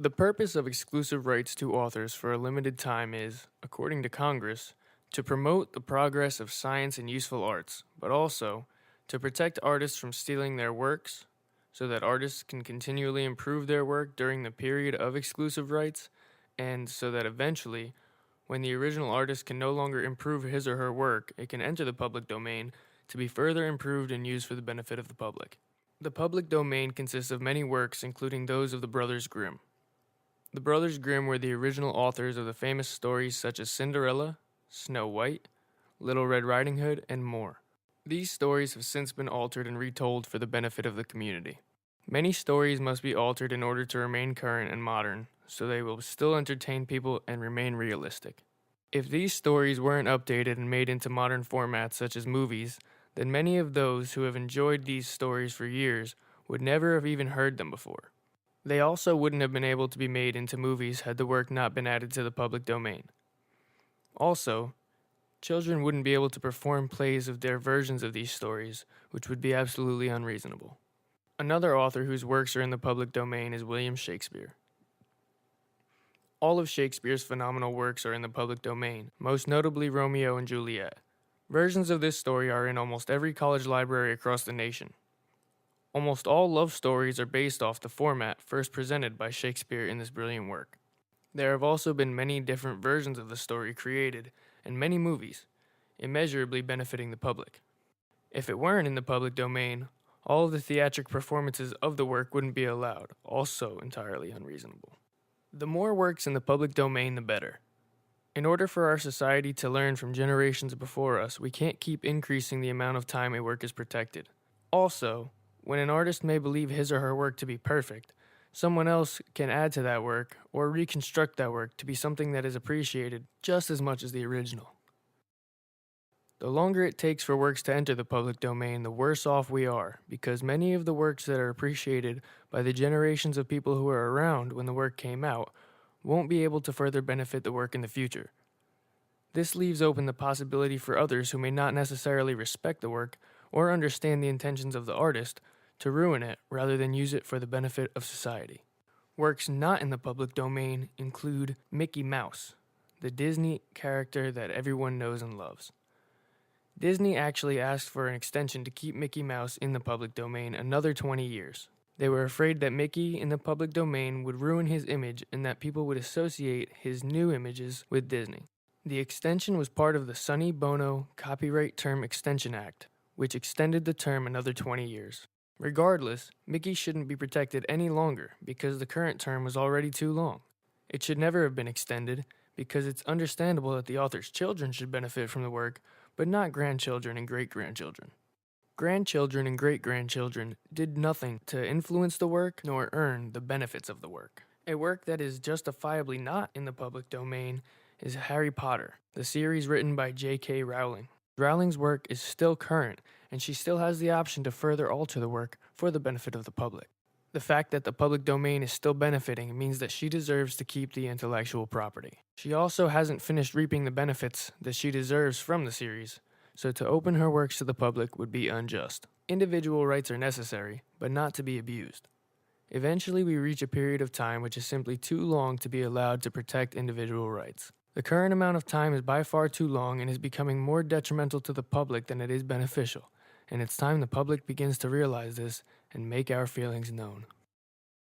The purpose of exclusive rights to authors for a limited time is, according to Congress, to promote the progress of science and useful arts, but also to protect artists from stealing their works, so that artists can continually improve their work during the period of exclusive rights, and so that eventually, when the original artist can no longer improve his or her work, it can enter the public domain to be further improved and used for the benefit of the public. The public domain consists of many works, including those of the Brothers Grimm. The Brothers Grimm were the original authors of the famous stories such as Cinderella, Snow White, Little Red Riding Hood, and more. These stories have since been altered and retold for the benefit of the community. Many stories must be altered in order to remain current and modern, so they will still entertain people and remain realistic. If these stories weren't updated and made into modern formats such as movies, then many of those who have enjoyed these stories for years would never have even heard them before. They also wouldn't have been able to be made into movies had the work not been added to the public domain. Also, children wouldn't be able to perform plays of their versions of these stories, which would be absolutely unreasonable. Another author whose works are in the public domain is William Shakespeare. All of Shakespeare's phenomenal works are in the public domain, most notably Romeo and Juliet. Versions of this story are in almost every college library across the nation. Almost all love stories are based off the format first presented by Shakespeare in this brilliant work. There have also been many different versions of the story created, and many movies, immeasurably benefiting the public. If it weren't in the public domain, all of the theatric performances of the work wouldn't be allowed, also entirely unreasonable. The more works in the public domain, the better. In order for our society to learn from generations before us, we can't keep increasing the amount of time a work is protected. Also, when an artist may believe his or her work to be perfect, someone else can add to that work or reconstruct that work to be something that is appreciated just as much as the original. The longer it takes for works to enter the public domain, the worse off we are, because many of the works that are appreciated by the generations of people who were around when the work came out won't be able to further benefit the work in the future. This leaves open the possibility for others who may not necessarily respect the work or understand the intentions of the artist to ruin it rather than use it for the benefit of society. Works not in the public domain include Mickey Mouse, the Disney character that everyone knows and loves. Disney actually asked for an extension to keep Mickey Mouse in the public domain another 20 years. They were afraid that Mickey in the public domain would ruin his image and that people would associate his new images with Disney. The extension was part of the Sonny Bono Copyright Term Extension Act, which extended the term another 20 years. Regardless, Mickey shouldn't be protected any longer because the current term was already too long. It should never have been extended because it's understandable that the author's children should benefit from the work, but not grandchildren and great-grandchildren. Grandchildren and great-grandchildren did nothing to influence the work nor earn the benefits of the work. A work that is justifiably not in the public domain is Harry Potter, the series written by J.K. Rowling. Rowling's work is still current, and she still has the option to further alter the work for the benefit of the public. The fact that the public domain is still benefiting means that she deserves to keep the intellectual property. She also hasn't finished reaping the benefits that she deserves from the series, so to open her works to the public would be unjust. Individual rights are necessary, but not to be abused. Eventually we reach a period of time which is simply too long to be allowed to protect individual rights. The current amount of time is by far too long and is becoming more detrimental to the public than it is beneficial, and it's time the public begins to realize this and make our feelings known.